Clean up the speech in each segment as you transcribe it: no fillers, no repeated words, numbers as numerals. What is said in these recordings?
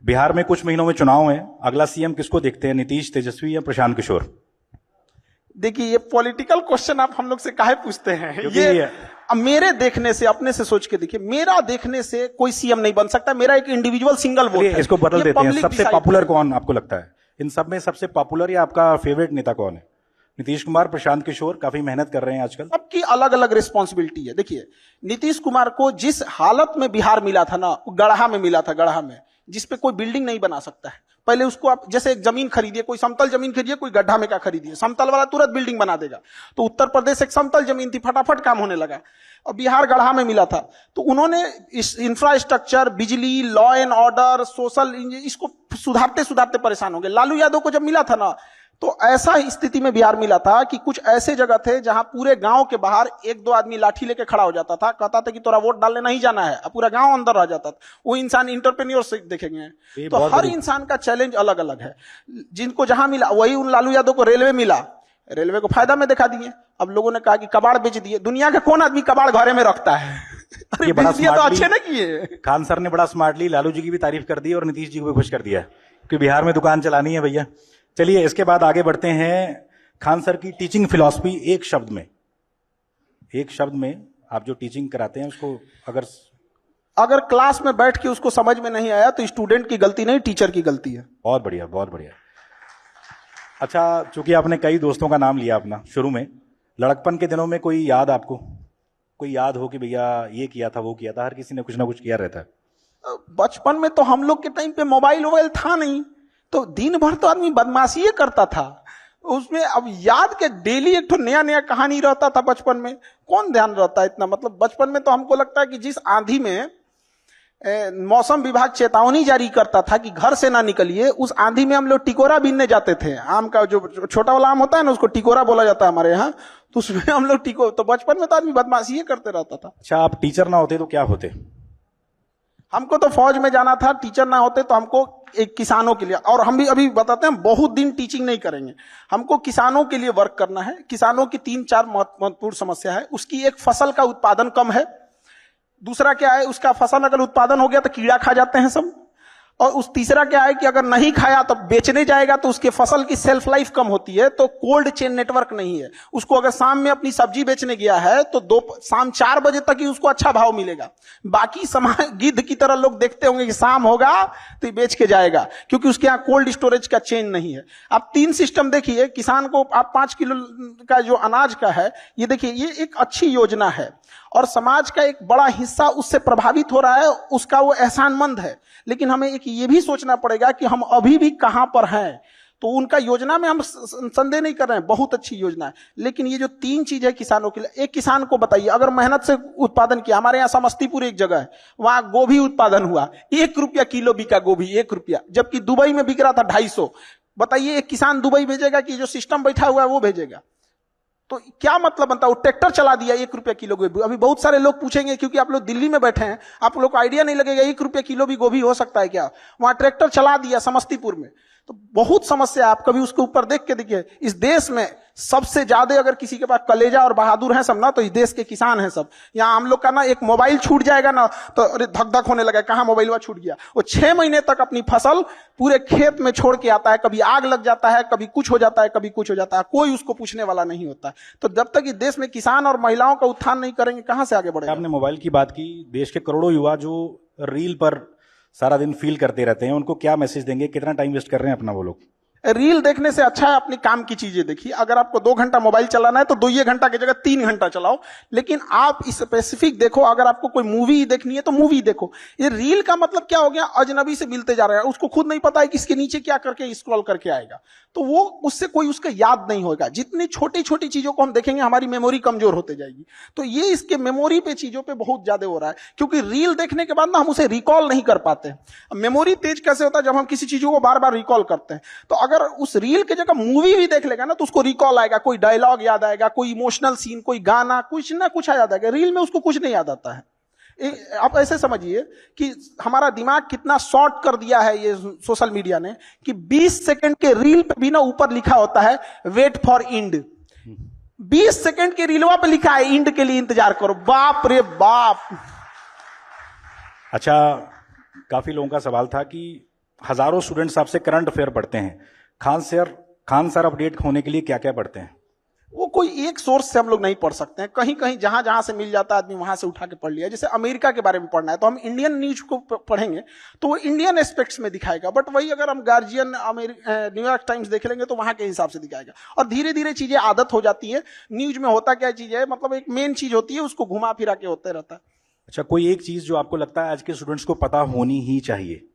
बिहार में कुछ महीनों में चुनाव है, अगला सीएम किसको देखते हैं, नीतीश, तेजस्वी या प्रशांत किशोर? देखिए, ये पॉलिटिकल क्वेश्चन आप हम लोग से काहे पूछते हैं? क्योंकि ये अब मेरे देखने से, अपने से सोच के देखिए, मेरा देखने से कोई सीएम नहीं बन सकता। मेरा एक इंडिविजुअल सिंगल वोट है। इसको बदल देते हैं, सबसे पॉपुलर कौन आपको लगता है इन सब में? सबसे पॉपुलर या आपका फेवरेट नेता कौन है? नीतीश कुमार, प्रशांत किशोर? काफी मेहनत कर रहे हैं आजकल। सबकी अलग अलग रिस्पॉन्सिबिलिटी है। देखिए, नीतीश कुमार को जिस हालत में बिहार मिला था ना, गढ़ा में मिला था, गढ़ा में, जिसपे कोई बिल्डिंग नहीं बना सकता है। पहले उसको आप जैसे एक जमीन खरीदिए, कोई समतल जमीन खरीदिए, कोई गड्ढा में का खरीदिए, समतल वाला तुरंत बिल्डिंग बना देगा। तो उत्तर प्रदेश एक समतल जमीन थी, फटाफट काम होने लगा। और बिहार गढ़ा में मिला था, तो उन्होंने इस इंफ्रास्ट्रक्चर, बिजली, लॉ एंड ऑर्डर, सोशल, इसको सुधारते सुधारते परेशान हो गए। लालू यादव को जब मिला था ना, तो ऐसा स्थिति में बिहार मिला था कि कुछ ऐसे जगह थे जहां पूरे गांव के बाहर एक दो आदमी लाठी लेके खड़ा हो जाता था, कहता था कि तोरा वोट डालने नहीं जाना है, अब पूरा गांव अंदर रह जाता था। वो इंसान इंटरप्रेन्योर देखेंगे। तो हर इंसान का चैलेंज अलग अलग है। जिनको जहां मिला, वही उन लालू यादव को रेलवे मिला, रेलवे को फायदा में दिखा दिए। अब लोगों ने कहा कि कबाड़ बेच दिए। दुनिया का कौन आदमी कबाड़ घरे में रखता है? ये बड़ा तो अच्छे ना किए। खान सर ने बड़ा स्मार्टली लालू जी की भी तारीफ कर दी और नीतीश जी को भी खुश कर दिया कि बिहार में दुकान चलानी है भैया। चलिए, इसके बाद आगे बढ़ते हैं। खान सर की टीचिंग फिलॉसफी, एक शब्द में आप जो टीचिंग कराते हैं उसको अगर क्लास में बैठ के उसको समझ में नहीं आया तो स्टूडेंट की गलती नहीं, टीचर की गलती है। बहुत बढ़िया, बहुत बढ़िया। अच्छा, चूंकि आपने कई दोस्तों का नाम लिया अपना शुरू में, लड़कपन के दिनों में कोई याद आपको, कोई याद हो कि भैया ये किया था, वो किया था? हर किसी ने कुछ ना कुछ किया रहता है। बचपन में तो हम लोग के टाइम पे मोबाइल था नहीं, तो दिन भर तो आदमी बदमाशी करता था उसमें। अब याद के डेली एक तो नया नया कहानी रहता था बचपन में, कौन ध्यान रहता है इतना? मतलब बचपन में तो हमको लगता है कि जिस आंधी में मौसम विभाग चेतावनी जारी करता था कि घर से ना निकलिए, उस आंधी में हम लोग टिकोरा बीनने जाते थे। आम का जो छोटा वाला आम होता है ना, उसको टिकोरा बोला जाता है हमारे यहाँ, तो उसमें हम लोग तो बचपन में तो आदमी बदमाशी करते रहता था। अच्छा, आप टीचर ना होते तो क्या होते? हमको तो फौज में जाना था। टीचर ना होते तो हमको एक किसानों के लिए, और हम भी अभी बताते हैं, बहुत दिन टीचिंग नहीं करेंगे, हमको किसानों के लिए वर्क करना है। किसानों की 3-4 महत्वपूर्ण समस्या है। उसकी एक, फसल का उत्पादन कम है। दूसरा क्या है, उसका फसल अगर उत्पादन हो गया तो कीड़ा खा जाते हैं सब। और उस तीसरा क्या है कि अगर नहीं खाया तो बेचने जाएगा तो उसके फसल की सेल्फ लाइफ कम होती है, तो कोल्ड चेन नेटवर्क नहीं है। उसको अगर शाम में अपनी सब्जी बेचने गया है तो शाम 4 बजे तक ही उसको अच्छा भाव मिलेगा। बाकी समाज गिद्ध की तरह लोग देखते होंगे कि शाम होगा तो बेच के जाएगा, क्योंकि उसके यहाँ कोल्ड स्टोरेज का चेन नहीं है। आप 3 सिस्टम देखिए। किसान को आप 5 किलो का जो अनाज का है, ये देखिए, ये एक अच्छी योजना है और समाज का एक बड़ा हिस्सा उससे प्रभावित हो रहा है, उसका वो एहसानमंद है। लेकिन हमें एक ये भी सोचना पड़ेगा कि हम अभी भी कहां पर हैं। तो उनका योजना में हम संदेह नहीं कर रहे हैं, बहुत अच्छी योजना है। लेकिन ये जो 3 चीज है किसानों के लिए, एक किसान को बताइए, अगर मेहनत से उत्पादन किया, हमारे यहाँ समस्तीपुर एक जगह है, वहां गोभी उत्पादन हुआ, 1 रुपया किलो बिका गोभी, 1 रुपया, जबकि दुबई में बिक रहा था 250। बताइए, एक किसान दुबई भेजेगा कि जो सिस्टम बैठा हुआ है वो भेजेगा? तो क्या मतलब बनता है? वो ट्रैक्टर चला दिया, 1 रुपया किलो गोभी। अभी बहुत सारे लोग पूछेंगे, क्योंकि आप लोग दिल्ली में बैठे हैं, आप लोग को आइडिया नहीं लगेगा 1 रुपया किलो भी गोभी हो सकता है क्या? वहां ट्रैक्टर चला दिया समस्तीपुर में। तो बहुत समस्या है। आप कभी उसके ऊपर देख के देखिए, इस देश में सबसे ज्यादा अगर किसी के पास कलेजा और बहादुर है सब ना, तो इस देश के किसान हैं सब। यहाँ हम लोग का ना, एक मोबाइल छूट जाएगा ना तो अरे धक धक होने लगा, कहाँ मोबाइल हुआ छूट गया। वो 6 महीने तक अपनी फसल पूरे खेत में छोड़ के आता है, कभी आग लग जाता है, कभी कुछ हो जाता है, कभी कुछ हो जाता है, कोई उसको पूछने वाला नहीं होता। तो जब तक इस देश में किसान और महिलाओं का उत्थान नहीं करेंगे, कहां से आगे बढ़ेगा? आपने मोबाइल की बात की, देश के करोड़ों युवा जो रील पर सारा दिन फील करते रहते हैं, उनको क्या मैसेज देंगे? कितना टाइम वेस्ट कर रहे हैं अपना वो लोग? रील देखने से अच्छा है अपनी काम की चीजें देखिए। अगर आपको 2 घंटा मोबाइल चलाना है तो 2 घंटा की जगह 3 घंटा चलाओ, लेकिन आप स्पेसिफिक देखो। अगर आपको कोई मूवी देखनी है तो मूवी देखो। ये रील का मतलब क्या हो गया? अजनबी से मिलते जा रहे हैं, उसको खुद नहीं पता है कि इसके नीचे क्या करके स्क्रॉल करके आएगा, तो वो उससे कोई उसका याद नहीं होगा। जितनी छोटी छोटी चीजों को हम देखेंगे, हमारी मेमोरी कमजोर होते जाएगी। तो ये इसके मेमोरी पे, चीजों पे बहुत ज्यादा हो रहा है, क्योंकि रील देखने के बाद ना हम उसे रिकॉल नहीं कर पाते। मेमोरी तेज कैसे होता है? जब हम किसी चीजों को बार बार रिकॉल करते हैं। तो अगर उस रील के जगह मूवी भी देख लेगा ना, तो उसको रिकॉल आएगा, कोई डायलॉग याद आएगा, कोई इमोशनल सीन, कोई गाना, कुछ ना कुछ याद आएगा। रील में उसको कुछ नहीं याद आता है। आप ऐसे समझिए कि हमारा दिमाग कितना शॉर्ट कर दिया है ये सोशल मीडिया ने, कि 20 सेकंड के रील पे भी ना ऊपर लिखा होता है वेट फॉर इंड। 20 सेकंड के रीलवा पे लिखा है इंड के लिए इंतजार करो। बाप रे बाप। अच्छा, काफी लोगों का सवाल था कि हजारों स्टूडेंट्स आपसे करंट अफेयर पढ़ते हैं, खान सर अपडेट होने के लिए क्या क्या पढ़ते हैं? वो कोई एक सोर्स से हम लोग नहीं पढ़ सकते हैं, कहीं कहीं जहां जहां से मिल जाता है आदमी वहां से उठा के पढ़ लिया। जैसे अमेरिका के बारे में पढ़ना है तो हम इंडियन न्यूज को पढ़ेंगे तो वो इंडियन एस्पेक्ट्स में दिखाएगा, बट वही अगर हम गार्जियन न्यूयॉर्क टाइम्स देख लेंगे तो वहां के हिसाब से दिखाएगा। और धीरे धीरे चीजें आदत हो जाती है। न्यूज में होता क्या चीज है, मतलब एक मेन चीज होती है, उसको घुमा फिरा के होते रहता है। अच्छा, कोई एक चीज जो आपको लगता है आज के स्टूडेंट्स को पता होनी ही चाहिए,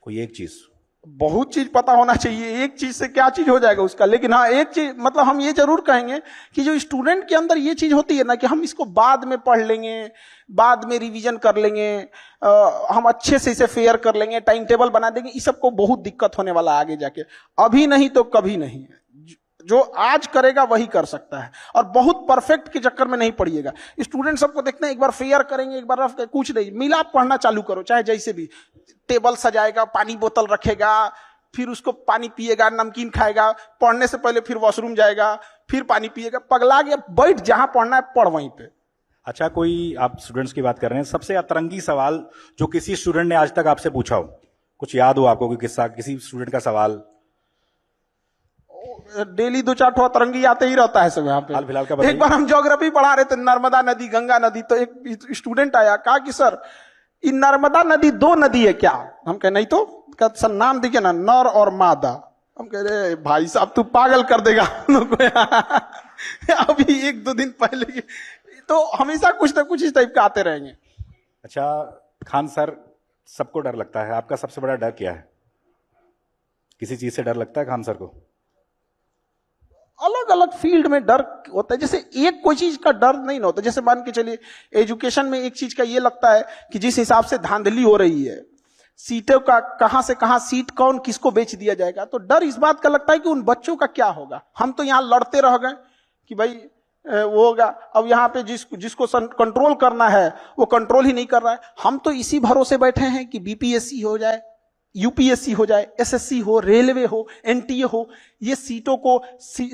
कोई एक चीज? बहुत चीज पता होना चाहिए, एक चीज से क्या चीज हो जाएगा उसका, लेकिन हाँ एक चीज मतलब हम ये जरूर कहेंगे कि जो स्टूडेंट के अंदर ये चीज होती है ना कि हम इसको बाद में पढ़ लेंगे, बाद में रिवीजन कर लेंगे, हम अच्छे से इसे फेयर कर लेंगे, टाइम टेबल बना देंगे, इस सबको बहुत दिक्कत होने वाला आगे जाके। अभी नहीं तो कभी नहीं, जो आज करेगा वही कर सकता है। और बहुत परफेक्ट के चक्कर में नहीं पढ़िएगा। स्टूडेंट सबको देखते हैं एक बार फेयर करेंगे, एक बार रफ, कुछ नहीं, मिला पढ़ना चालू करो, चाहे जैसे भी। टेबल सजाएगा, पानी बोतल रखेगा, फिर उसको पानी पिएगा, नमकीन खाएगा, पढ़ने से पहले फिर वॉशरूम जाएगा, फिर पानी पिएगा, पगला गया, बैठ जहां पढ़ना है पढ़ वहीं पे। अच्छा, कोई आप स्टूडेंट्स की बात कर रहे हैं, सबसे अतरंगी सवाल जो किसी स्टूडेंट ने आज तक आपसे पूछा हो, कुछ याद हो आपको कोई किस्सा, किसी स्टूडेंट का सवाल? डेली 2-4 ठो अतरंगी आते ही रहता है सब यहाँ पे। हाल फिलहाल का बताइए। एक बार हम ज्योग्राफी पढ़ा रहे थे, नर्मदा नदी, गंगा नदी, तो एक स्टूडेंट आया, कहा कि सर ये नर्मदा नदी 2 नदी है क्या? हम कहे नहीं तो। कहते सर नाम देखिए ना, नर और मादा। हम कह रहे भाई साहब तू पागल कर देगा हम लोग को। अभी 1-2 दिन पहले तो हमेशा कुछ ना कुछ इस टाइप का आते रहेंगे। अच्छा, खान सर सबको डर लगता है, आपका सबसे बड़ा डर क्या है? किसी चीज से डर लगता है खान सर को? अलग अलग फील्ड में डर होता है, जैसे एक कोई चीज का डर नहीं ना होता। जैसे मान के चलिए एजुकेशन में एक चीज का ये लगता है कि जिस हिसाब से धांधली हो रही है, सीटों का कहां से कहां सीट कौन किसको बेच दिया जाएगा, तो डर इस बात का लगता है कि उन बच्चों का क्या होगा। हम तो यहां लड़ते रह गए कि भाई वो होगा, अब यहाँ पे जिसको कंट्रोल करना है वो कंट्रोल ही नहीं कर रहा है। हम तो इसी भरोसे बैठे हैं कि बीपीएससी हो जाए, यूपीएससी हो जाए, एसएससी हो, रेलवे हो, एनटीए हो, ये सीटों को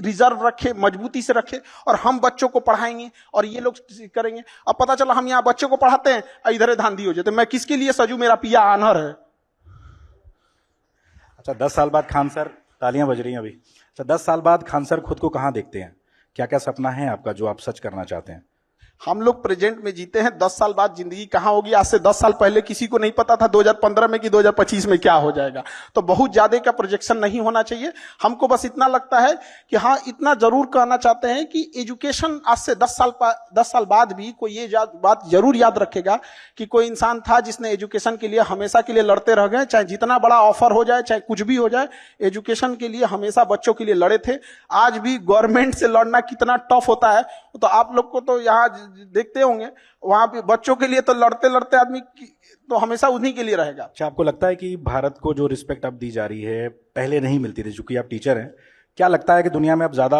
रिजर्व रखे, मजबूती से रखे, और हम बच्चों को पढ़ाएंगे और ये लोग करेंगे। अब पता चला हम यहाँ बच्चों को पढ़ाते हैं, इधर धांधी हो जाते, मैं किसके लिए सजू, मेरा पिया आनहर है। अच्छा, 10 साल बाद खान सर, तालियां बज रही हैं अभी। अच्छा, 10 साल बाद खान सर खुद को कहां देखते हैं? क्या क्या सपना है आपका जो आप सच करना चाहते हैं? हम लोग प्रेजेंट में जीते हैं, 10 साल बाद जिंदगी कहां होगी आज से 10 साल पहले किसी को नहीं पता था 2015 में कि 2025 में क्या हो जाएगा। तो बहुत ज्यादा का प्रोजेक्शन नहीं होना चाहिए। हमको बस इतना लगता है कि हाँ, इतना जरूर कहना चाहते हैं कि एजुकेशन आज से 10 साल बाद भी कोई ये बात जरूर याद रखेगा कि कोई इंसान था जिसने एजुकेशन के लिए हमेशा के लिए लड़ते रह गए, चाहे जितना बड़ा ऑफर हो जाए, चाहे कुछ भी हो जाए, एजुकेशन के लिए हमेशा बच्चों के लिए लड़े थे। आज भी गवर्नमेंट से लड़ना कितना टफ होता है तो आप लोग को तो यहाँ देखते होंगे, वहां पे बच्चों के लिए तो लड़ते लड़ते आदमी तो हमेशा उन्हीं के लिए रहेगा। अच्छा, आपको लगता है कि भारत को जो रिस्पेक्ट अब दी जा रही है पहले नहीं मिलती थी? चूंकि आप टीचर हैं, क्या लगता है कि दुनिया में अब ज्यादा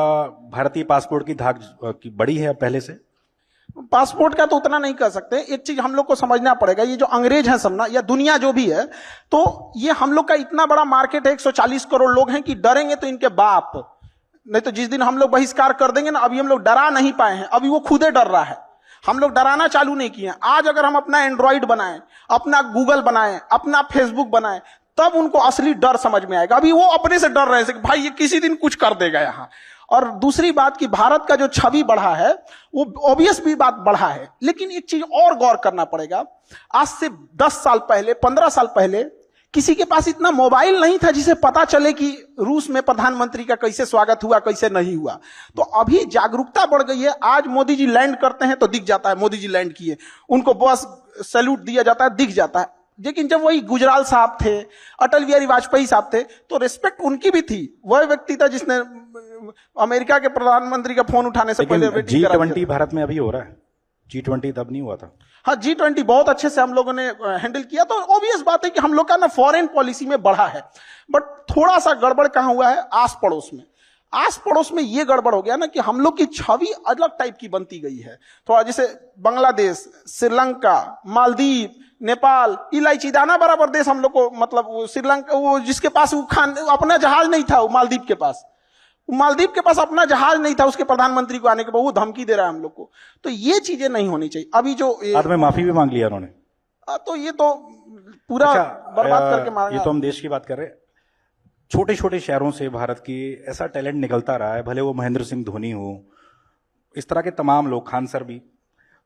भारतीय पासपोर्ट की धाक की बढ़ी है अब पहले से? पासपोर्ट का तो उतना नहीं कह सकते। एक चीज हम लोग को समझना पड़ेगा, ये जो अंग्रेज है सब ना, या दुनिया जो भी है, तो ये हम लोग का इतना बड़ा मार्केट है, 140 करोड़ लोग हैं कि डरेंगे तो इनके बाप। नहीं तो जिस दिन हम लोग बहिष्कार कर देंगे ना, अभी हम लोग डरा नहीं पाए हैं, अभी वो खुदे डर रहा है, हम लोग डराना चालू नहीं किए। आज अगर हम अपना एंड्रॉइड बनाएं, अपना गूगल बनाएं, अपना फेसबुक बनाएं, तब उनको असली डर समझ में आएगा। अभी वो अपने से डर रहे थे कि भाई ये किसी दिन कुछ कर देगा यहां। और दूसरी बात कि भारत का जो छवि बढ़ा है वो ऑब्वियस भी बात बढ़ा है, लेकिन एक चीज और गौर करना पड़ेगा। आज से 10 साल पहले, 15 साल पहले किसी के पास इतना मोबाइल नहीं था जिसे पता चले कि रूस में प्रधानमंत्री का कैसे स्वागत हुआ, कैसे नहीं हुआ। तो अभी जागरूकता बढ़ गई है। आज मोदी जी लैंड करते हैं तो दिख जाता है मोदी जी लैंड किए, उनको बस सैल्यूट दिया जाता है, दिख जाता है। लेकिन जब वही गुजराल साहब थे, अटल बिहारी वाजपेयी साहब थे, तो रिस्पेक्ट उनकी भी थी। वह व्यक्ति था जिसने अमेरिका के प्रधानमंत्री का फोन उठाने से पहले G20 भारत में अभी हो रहा है, G20 तब नहीं हुआ था। हाँ, G20 बहुत अच्छे से हम लोगों ने हैंडल किया। तो ऑब्वियस बात है कि हम लोग का ना फॉरेन पॉलिसी में बढ़ा है, बट थोड़ा सा गड़बड़ कहां हुआ है, आस पड़ोस में। आस पड़ोस में ये गड़बड़ हो गया ना कि हम लोग की छवि अलग टाइप की बनती गई है। थोड़ा जैसे बांग्लादेश, श्रीलंका, मालदीव, नेपाल, इलायची दाना बराबर देश हम लोग को, मतलब वो श्रीलंका, वो जिसके पास वो अपना जहाज नहीं था, वो मालदीव के पास अपना जहाज नहीं था, उसके प्रधानमंत्री को आने के बाद वो धमकी दे रहा है हम लोग को। तो ये चीजें नहीं होनी चाहिए। अभी जो बाद में माफी भी मांग लिया उन्होंने। तो ये तो पूरा बर्बाद करके मारेंगे। ये तो हम देश की बात कर रहे हैं, छोटे छोटे शहरों से भारत की ऐसा टैलेंट निकलता रहा है, भले वो महेंद्र सिंह धोनी हो, इस तरह के तमाम लोग, खान सर भी।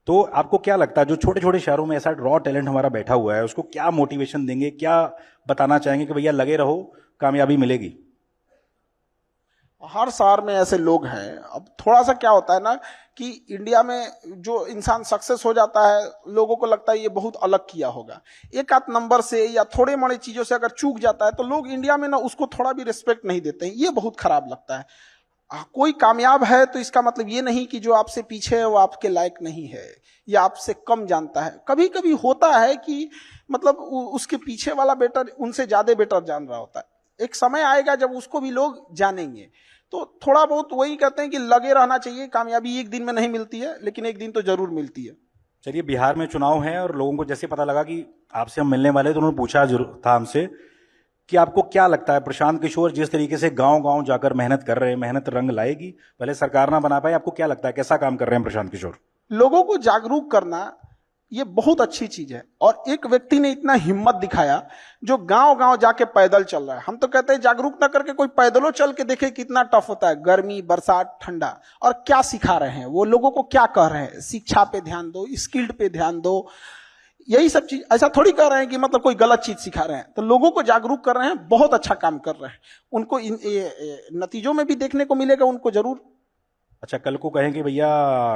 तो आपको क्या लगता है जो छोटे छोटे शहरों में ऐसा रॉ टैलेंट हमारा बैठा हुआ है, उसको क्या मोटिवेशन देंगे, क्या बताना चाहेंगे कि भैया लगे रहो, कामयाबी मिलेगी? हर शहर में ऐसे लोग हैं। अब थोड़ा सा क्या होता है ना कि इंडिया में जो इंसान सक्सेस हो जाता है, लोगों को लगता है ये बहुत अलग किया होगा। एक आध नंबर से या थोड़े मोड़े चीजों से अगर चूक जाता है तो लोग इंडिया में ना उसको थोड़ा भी रिस्पेक्ट नहीं देते हैं। ये बहुत खराब लगता है। कोई कामयाब है तो इसका मतलब ये नहीं कि जो आपसे पीछे है वो आपके लायक नहीं है या आपसे कम जानता है। कभी कभी होता है कि मतलब उसके पीछे वाला बेटर उनसे ज्यादा बेटर जान रहा होता है। एक समय आएगा जब उसको भी लोग जानेंगे। तो थोड़ा बहुत वही कहते हैं कि लगे रहना चाहिए। कामयाबी एक दिन में नहीं मिलती है, लेकिन एक दिन तो जरूर मिलती है। चलिए, बिहार में चुनाव है और लोगों को जैसे पता लगा कि आपसे हम मिलने वाले, तो उन्होंने पूछा जरूर था हमसे कि आपको क्या लगता है प्रशांत किशोर जिस तरीके से गांव गांव जाकर मेहनत कर रहे हैं, मेहनत रंग लाएगी? भले सरकार ना बना पाए, आपको क्या लगता है कैसा काम कर रहे हैं प्रशांत किशोर? लोगों को जागरूक करना ये बहुत अच्छी चीज है। और एक व्यक्ति ने इतना हिम्मत दिखाया जो गांव गांव जाके पैदल चल रहा है। हम तो कहते हैं जागरूक ना करके कोई पैदलों चल के देखे कितना टफ होता है, गर्मी बरसात ठंडा। और क्या सिखा रहे हैं वो, लोगों को क्या कह रहे हैं, शिक्षा पे ध्यान दो, स्किल्ड पे ध्यान दो, यही सब चीज। ऐसा थोड़ी कर रहे हैं कि मतलब कोई गलत चीज सिखा रहे हैं। तो लोगों को जागरूक कर रहे हैं, बहुत अच्छा काम कर रहे हैं। उनको नतीजों में भी देखने को मिलेगा, उनको जरूर। अच्छा, कल को कहेंगे भैया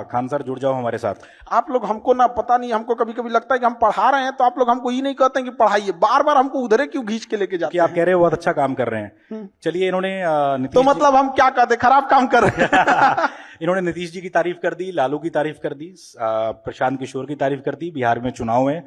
खान सर जुड़ जाओ हमारे साथ? आप लोग हमको ना, पता नहीं, हमको कभी कभी लगता है कि हम पढ़ा रहे हैं तो आप लोग हमको ये नहीं कहते हैं कि पढ़ाइए, बार बार हमको उधरे क्यों खींच के लेके जाते कि आप कह रहे हो बहुत अच्छा काम कर रहे हैं। चलिए, इन्होंने नीतीश तो मतलब हम क्या कहते, खराब काम कर रहे हैं। इन्होंने नीतीश जी की तारीफ कर दी, लालू की तारीफ कर दी, प्रशांत किशोर की तारीफ कर दी। बिहार में चुनाव है,